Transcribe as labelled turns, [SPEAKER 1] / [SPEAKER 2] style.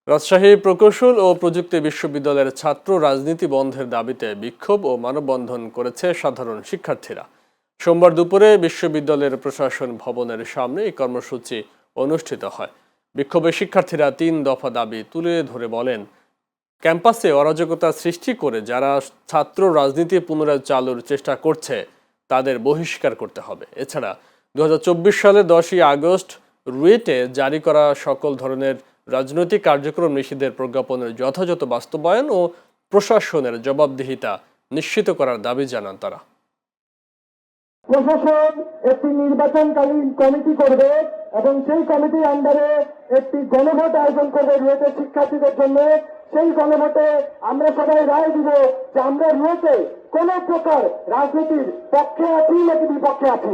[SPEAKER 1] রাজশাহী প্রকৌশল ও প্রযুক্তি বিশ্ববিদ্যালয়ের ছাত্র রাজনীতি বন্ধের দাবিতে বিক্ষোভ ও মানববন্ধন করেছে সাধারণ শিক্ষার্থীরা। সোমবার দুপুরে বিশ্ববিদ্যালয়ের প্রশাসন ভবনের সামনে এই কর্মসূচি অনুষ্ঠিত হয়। বিক্ষোভে শিক্ষার্থীরা ৩ দফা দাবি তুলে ধরে বলেন, ক্যাম্পাসে অরাজকতা সৃষ্টি করে যারা ছাত্র রাজনীতি পুনরায় চালুর চেষ্টা করছে তাদের বহিষ্কার করতে হবে। এছাড়া 2024 সালের 10ই আগস্ট রুয়েটে জারি করা সকল ধরনের রাজনৈতিক কার্যক্রম নিষিদ্ধের প্রজ্ঞাপনের যথাযথ বাস্তবায়ন ও প্রশাসনের জবাবদিহিতা নিশ্চিত করার দাবি জানান তারা।
[SPEAKER 2] প্রশাসন একটি নির্বাচনকালীন কমিটি করবে এবং সেই কমিটির আন্ডারে একটি গণভোট আয়োজন করবে রুয়েটের শিক্ষার্থীদের জন্য। সেই গণভোটে আমরা সবাই রায় দিব যে আমরা রুয়েটে কোন প্রকার রাজনীতির পক্ষে আছি নাকি বিপক্ষে আছি।